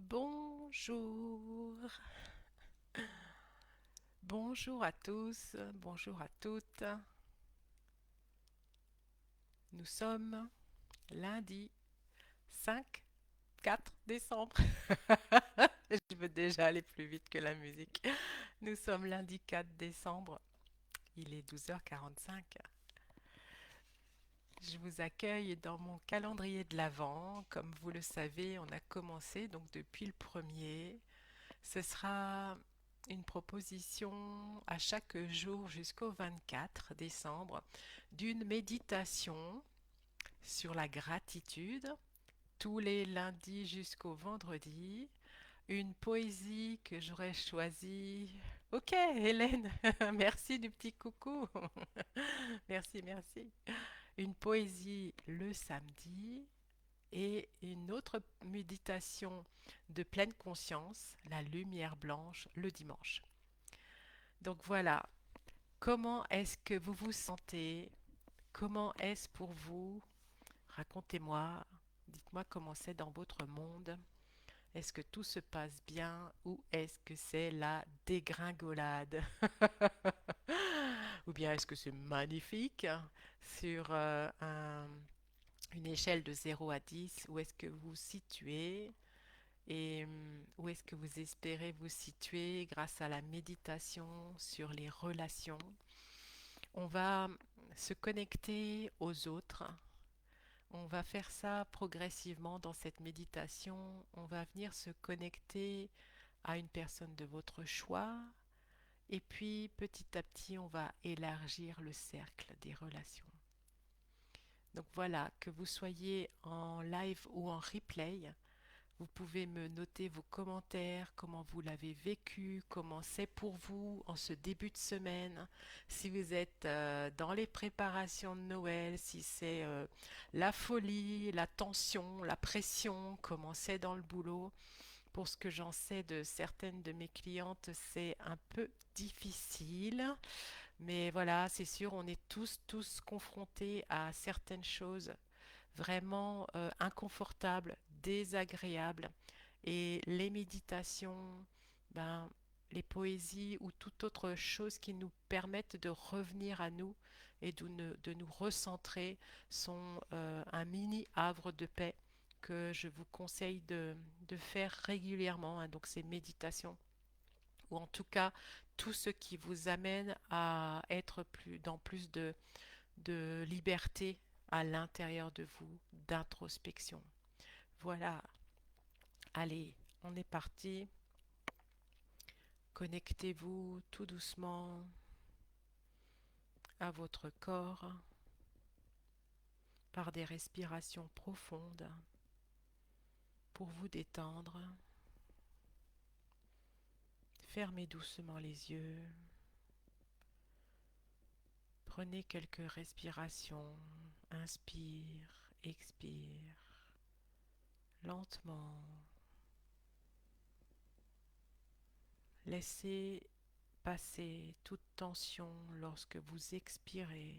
Bonjour, bonjour à tous, bonjour à toutes. Nous sommes lundi 4 décembre. Je veux déjà aller plus vite que la musique. Nous sommes lundi 4 décembre. Il est 12h45. Je vous accueille dans mon calendrier de l'Avent. Comme vous le savez, on a commencé donc depuis le premier. Ce sera une proposition à chaque jour jusqu'au 24 décembre d'une méditation sur la gratitude tous les lundis jusqu'au vendredi. Une poésie que j'aurais choisie. Ok, Hélène, merci du petit coucou. Merci, merci. Une poésie le samedi et une autre méditation de pleine conscience, la lumière blanche, le dimanche. Donc voilà, comment est-ce que vous vous sentez? Comment est-ce pour vous? Racontez-moi, dites-moi comment c'est dans votre monde. Est-ce que tout se passe bien ou est-ce que c'est la dégringolade? Ou bien est-ce que c'est magnifique sur une échelle de 0 à 10? Où est-ce que vous vous situez? Et où est-ce que vous espérez vous situer grâce à la méditation sur les relations? On va se connecter aux autres. On va faire ça progressivement dans cette méditation. On va venir se connecter à une personne de votre choix. Et puis petit à petit, on va élargir le cercle des relations. Donc voilà, que vous soyez en live ou en replay, vous pouvez me noter vos commentaires, comment vous l'avez vécu, comment c'est pour vous en ce début de semaine, si vous êtes dans les préparations de Noël, si c'est la folie, la tension, la pression, comment c'est dans le boulot. Pour ce que j'en sais de certaines de mes clientes, c'est un peu difficile, mais voilà, c'est sûr, on est tous confrontés à certaines choses vraiment inconfortables, désagréables. Et les méditations, ben, les poésies ou toute autre chose qui nous permettent de revenir à nous et de nous recentrer sont un mini havre de paix que je vous conseille de faire régulièrement, hein, donc ces méditations, ou en tout cas tout ce qui vous amène à être dans plus de liberté à l'intérieur de vous, d'introspection. Voilà, allez, on est parti. Connectez-vous tout doucement à votre corps par des respirations profondes pour vous détendre. Fermez doucement les yeux. Prenez quelques respirations. Inspire, expire, lentement. Laissez passer toute tension lorsque vous expirez.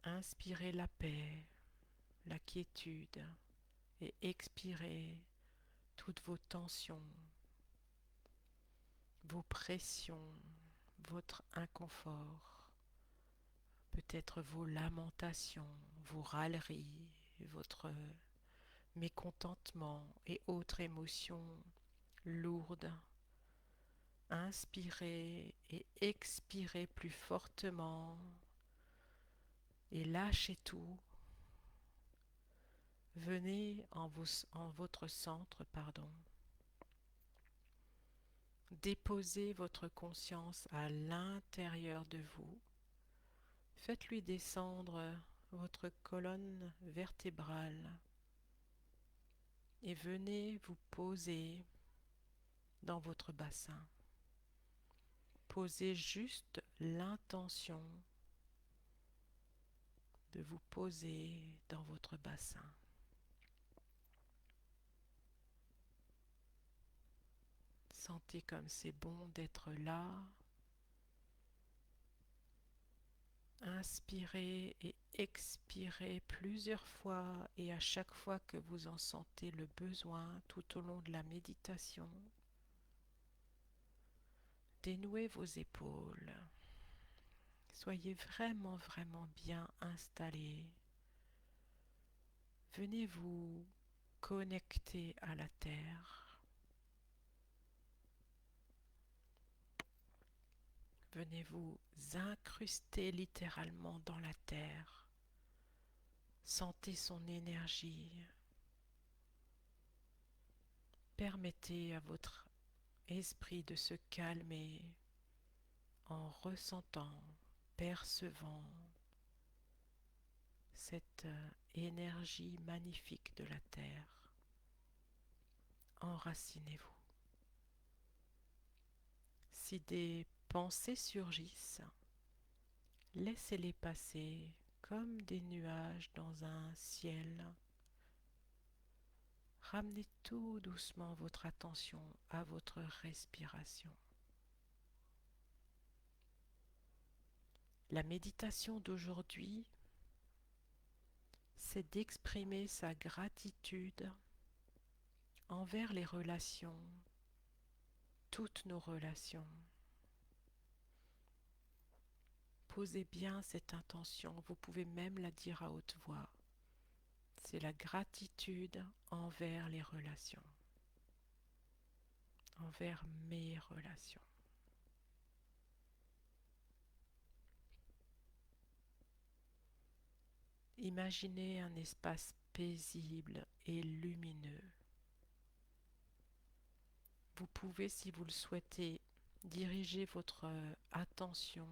Inspirez la paix, la quiétude et expirez toutes vos tensions, vos pressions, votre inconfort, peut-être vos lamentations, vos râleries, votre mécontentement et autres émotions lourdes. Inspirez et expirez plus fortement et lâchez tout. Venez en votre centre, pardon. Déposez votre conscience à l'intérieur de vous. Faites-lui descendre votre colonne vertébrale et venez vous poser dans votre bassin. Posez juste l'intention de vous poser dans votre bassin. Sentez comme c'est bon d'être là, Inspirez et expirez plusieurs fois et à chaque fois que vous en sentez le besoin tout au long de la méditation, dénouez vos épaules. Soyez vraiment, vraiment bien installés. Venez vous connecter à la terre. Venez vous incruster littéralement dans la terre. Sentez son énergie. Permettez à votre esprit de se calmer en ressentant, percevant cette énergie magnifique de la terre. Enracinez-vous. Si des pensées surgissent, laissez-les passer comme des nuages dans un ciel. Ramenez tout doucement votre attention à votre respiration. La méditation d'aujourd'hui, c'est d'exprimer sa gratitude envers les relations, toutes nos relations. Posez bien cette intention, vous pouvez même la dire à haute voix. C'est la gratitude envers les relations, envers mes relations. Imaginez un espace paisible et lumineux. Vous pouvez, si vous le souhaitez, diriger votre attention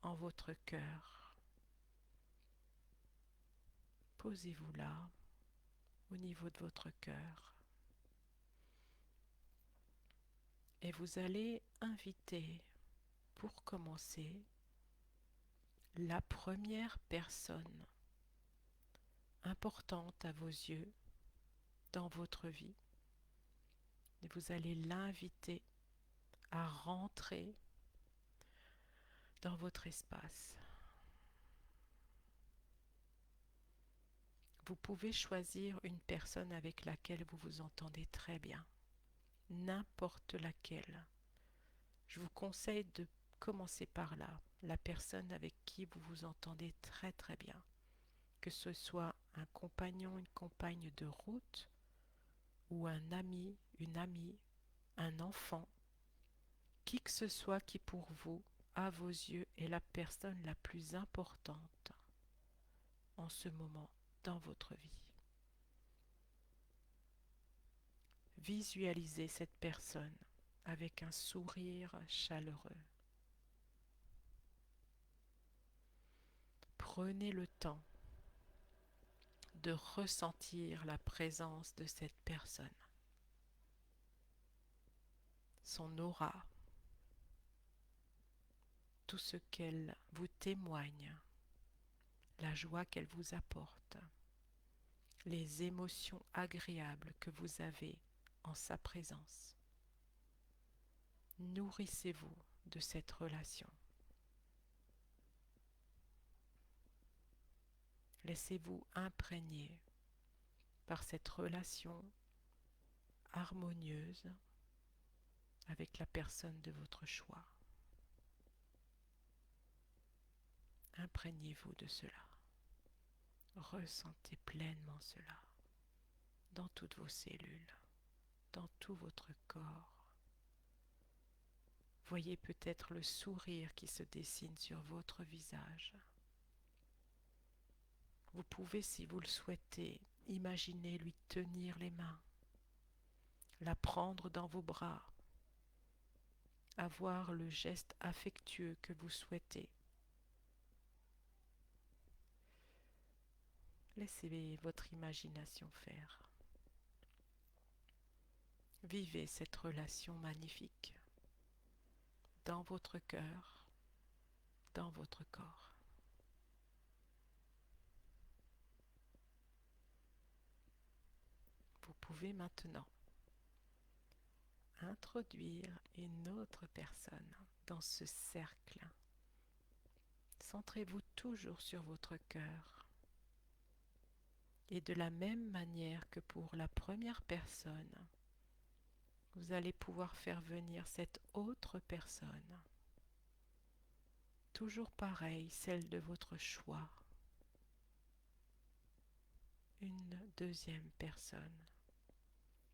en votre cœur. Posez-vous là, au niveau de votre cœur. Et vous allez inviter, pour commencer, la première personne importante à vos yeux dans votre vie. Et vous allez l'inviter à rentrer dans votre espace. Vous pouvez choisir une personne avec laquelle vous vous entendez très bien, n'importe laquelle. Je vous conseille de commencer par là, la personne avec qui vous vous entendez très très bien. Que ce soit un compagnon, une compagne de route, ou un ami, une amie, un enfant, qui que ce soit qui pour vous, à vos yeux, est la personne la plus importante en ce moment dans votre vie. Visualisez cette personne avec un sourire chaleureux. Prenez le temps de ressentir la présence de cette personne, son aura, tout ce qu'elle vous témoigne, la joie qu'elle vous apporte, les émotions agréables que vous avez en sa présence. Nourrissez-vous de cette relation. Laissez-vous imprégner par cette relation harmonieuse avec la personne de votre choix. Imprégnez-vous de cela. Ressentez pleinement cela dans toutes vos cellules, dans tout votre corps. Voyez peut-être le sourire qui se dessine sur votre visage. Vous pouvez, si vous le souhaitez, imaginer lui tenir les mains, la prendre dans vos bras, avoir le geste affectueux que vous souhaitez. Laissez votre imagination faire. Vivez cette relation magnifique dans votre cœur, dans votre corps. Vous pouvez maintenant introduire une autre personne dans ce cercle Centrez-vous toujours sur votre cœur. Et de la même manière que pour la première personne, vous allez pouvoir faire venir cette autre personne. Toujours pareil, celle de votre choix. Une deuxième personne.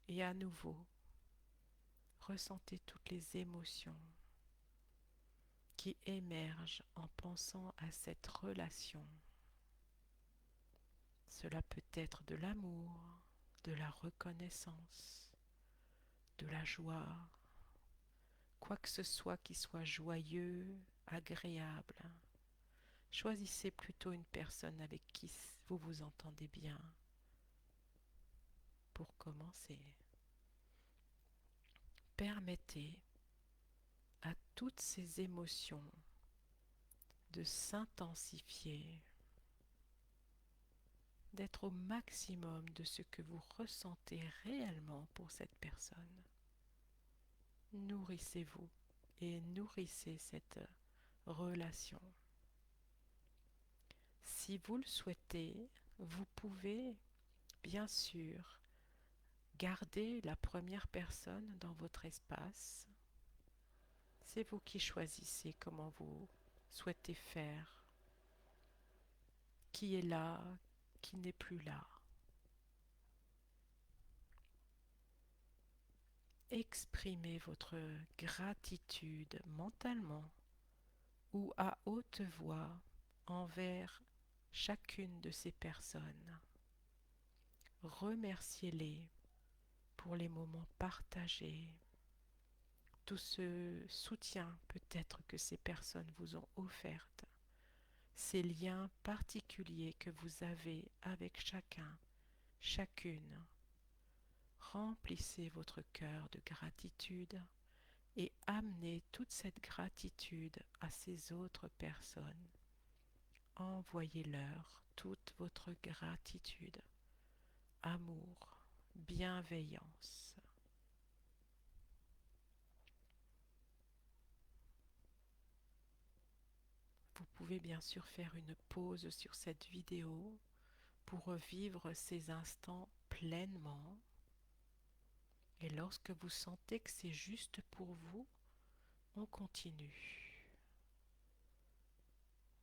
Et à nouveau, ressentez toutes les émotions qui émergent en pensant à cette relation. Cela peut être de l'amour, de la reconnaissance, de la joie, quoi que ce soit qui soit joyeux, agréable. Choisissez plutôt une personne avec qui vous vous entendez bien pour commencer. Permettez à toutes ces émotions de s'intensifier, d'être au maximum de ce que vous ressentez réellement pour cette personne. Nourrissez-vous et nourrissez cette relation. Si vous le souhaitez, vous pouvez bien sûr garder la première personne dans votre espace. C'est vous qui choisissez comment vous souhaitez faire, qui est là, qui n'est plus là. Exprimez votre gratitude mentalement ou à haute voix envers chacune de ces personnes. Remerciez-les pour les moments partagés, tout ce soutien peut-être que ces personnes vous ont offert, ces liens particuliers que vous avez avec chacun, chacune. Remplissez votre cœur de gratitude et amenez toute cette gratitude à ces autres personnes. Envoyez-leur toute votre gratitude, amour, bienveillance. Vous pouvez bien sûr faire une pause sur cette vidéo pour vivre ces instants pleinement. Et lorsque vous sentez que c'est juste pour vous, on continue.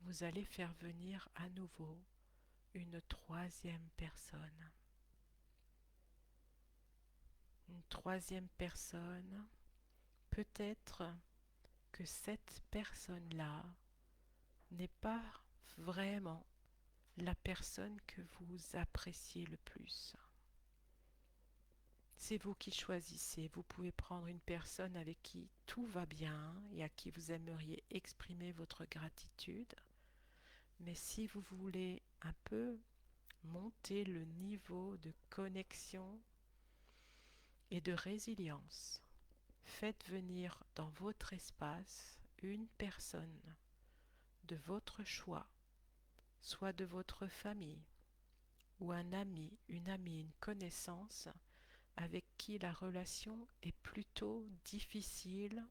Vous allez faire venir à nouveau une troisième personne. Une troisième personne, peut-être que cette personne-là n'est pas vraiment la personne que vous appréciez le plus. C'est vous qui choisissez. Vous pouvez prendre une personne avec qui tout va bien et à qui vous aimeriez exprimer votre gratitude. Mais si vous voulez un peu monter le niveau de connexion et de résilience, faites venir dans votre espace une personne de votre choix, soit de votre famille, ou un ami, une amie, une connaissance avec qui la relation est plutôt difficile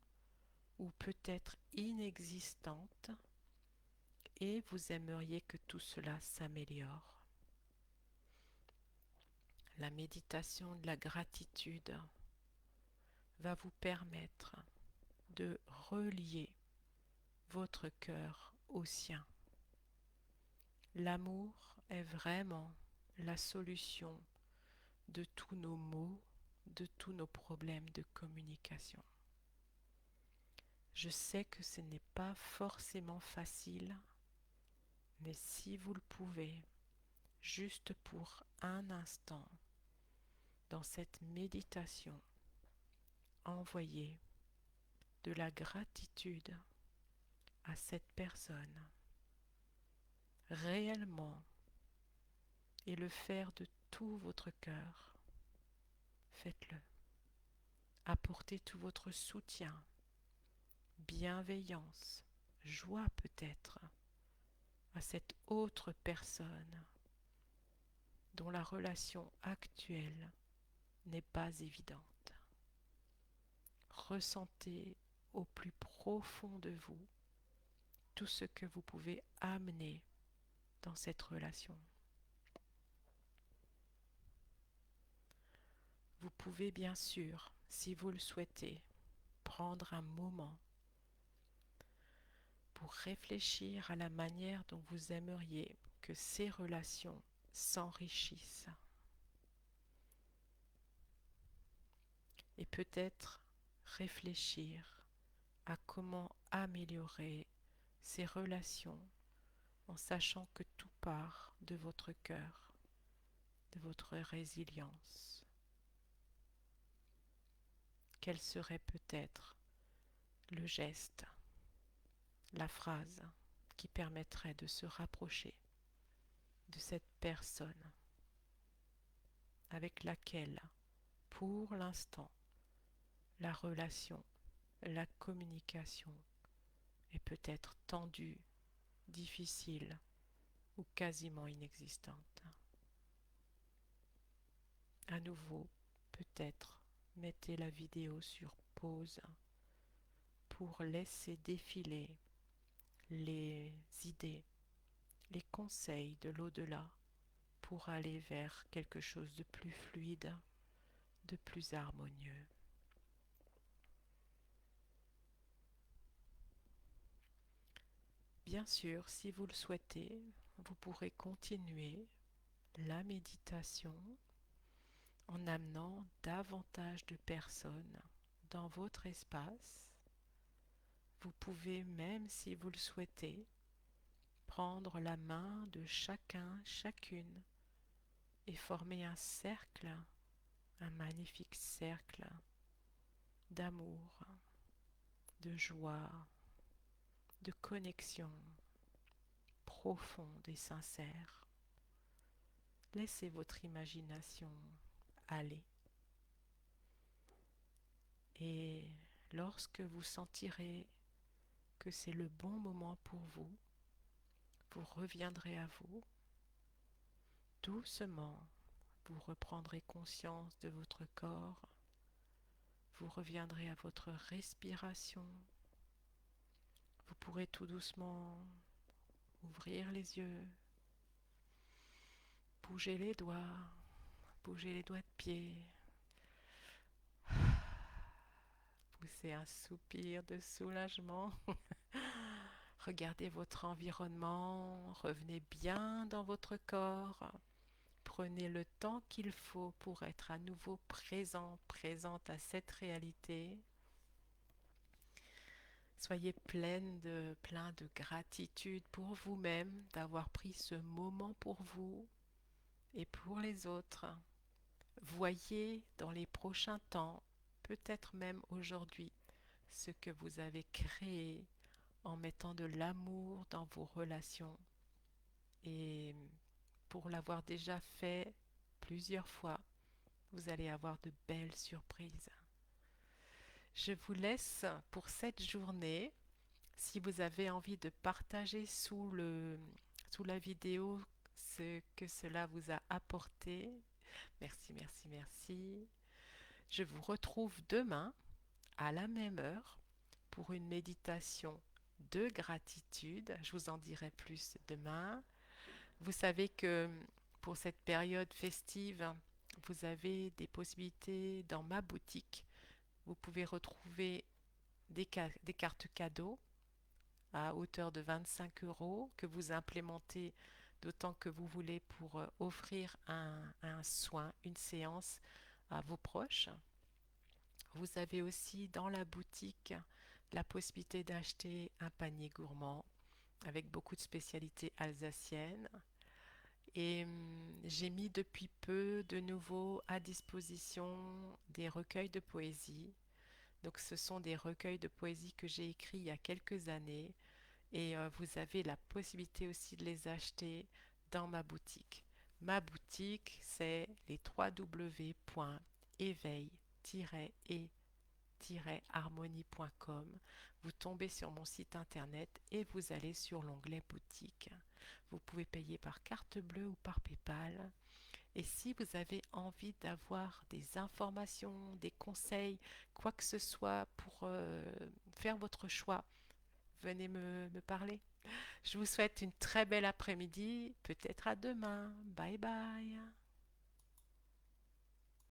ou peut-être inexistante et vous aimeriez que tout cela s'améliore. La méditation de la gratitude va vous permettre de relier votre cœur au sien. L'amour est vraiment la solution de tous nos maux, de tous nos problèmes de communication. Je sais que ce n'est pas forcément facile, mais si vous le pouvez, juste pour un instant, dans cette méditation, envoyez de la gratitude à cette personne, réellement, et le faire de tout votre cœur. Faites-le. Apportez tout votre soutien, bienveillance, joie peut-être, à cette autre personne dont la relation actuelle n'est pas évidente. Ressentez au plus profond de vous tout ce que vous pouvez amener dans cette relation. Vous pouvez bien sûr, si vous le souhaitez, prendre un moment pour réfléchir à la manière dont vous aimeriez que ces relations s'enrichissent et peut-être réfléchir à comment améliorer ces relations en sachant que tout part de votre cœur, de votre résilience. Quel serait peut-être le geste, la phrase qui permettrait de se rapprocher de cette personne avec laquelle, pour l'instant, la relation, la communication est peut-être tendue, difficile ou quasiment inexistante. À nouveau, peut-être, mettez la vidéo sur pause pour laisser défiler les idées, les conseils de l'au-delà pour aller vers quelque chose de plus fluide, de plus harmonieux. Bien sûr, si vous le souhaitez, vous pourrez continuer la méditation en amenant davantage de personnes dans votre espace. Vous pouvez même, si vous le souhaitez, prendre la main de chacun, chacune et former un cercle, un magnifique cercle d'amour, de joie, de connexion profonde et sincère. Laissez votre imagination aller. Et lorsque vous sentirez que c'est le bon moment pour vous, vous reviendrez à vous. Doucement, vous reprendrez conscience de votre corps. Vous reviendrez à votre respiration. Vous pourrez tout doucement ouvrir les yeux, bouger les doigts de pied, pousser un soupir de soulagement. Regardez votre environnement, revenez bien dans votre corps. Prenez le temps qu'il faut pour être à nouveau présent, présente à cette réalité. Soyez plein de gratitude pour vous-même d'avoir pris ce moment pour vous et pour les autres. Voyez dans les prochains temps, peut-être même aujourd'hui, ce que vous avez créé en mettant de l'amour dans vos relations. Et pour l'avoir déjà fait plusieurs fois, vous allez avoir de belles surprises. Je vous laisse pour cette journée. Si vous avez envie de partager sous la vidéo ce que cela vous a apporté, merci, merci, merci. Je vous retrouve demain à la même heure pour une méditation de gratitude. Je vous en dirai plus demain. Vous savez que pour cette période festive, vous avez des possibilités dans ma boutique. Vous pouvez retrouver des cartes cadeaux à hauteur de 25 € que vous implémentez d'autant que vous voulez pour offrir un soin, une séance à vos proches. Vous avez aussi dans la boutique la possibilité d'acheter un panier gourmand avec beaucoup de spécialités alsaciennes. Et j'ai mis depuis peu de nouveau à disposition des recueils de poésie. Donc ce sont des recueils de poésie que j'ai écrits il y a quelques années et vous avez la possibilité aussi de les acheter dans ma boutique. Ma boutique, c'est les www.éveil-et-harmonie.com. Vous tombez sur mon site internet et vous allez sur l'onglet boutique. Vous pouvez payer par carte bleue ou par PayPal. Et si vous avez envie d'avoir des informations, des conseils, quoi que ce soit pour faire votre choix, venez me parler. Je vous souhaite une très belle après-midi, peut-être à demain. Bye bye.